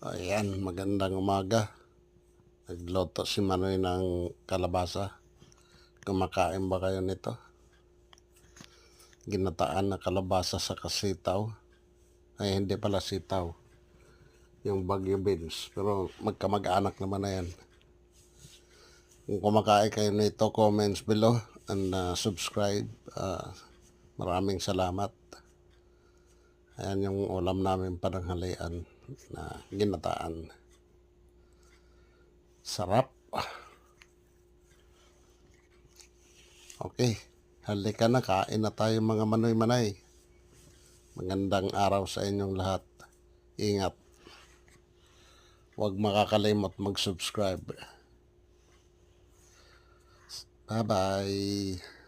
Ayan, magandang umaga. Nagluto si Manoy ng kalabasa. Kumakain ba kayo nito? Ginataan na kalabasa sa kasitaw. Ay, hindi pala sitaw. Yung bagyo beans. Pero magkamag-anak naman na yan. Kung kumakain kayo nito, comments below and subscribe. Maraming salamat. Ayan yung ulam namin pananghalian na ginataan. Sarap. Okay, halika na, kain na tayo mga manoy-manay. Magandang araw sa inyong lahat. Ingat. Huwag makakalimot mag-subscribe. Bye-bye.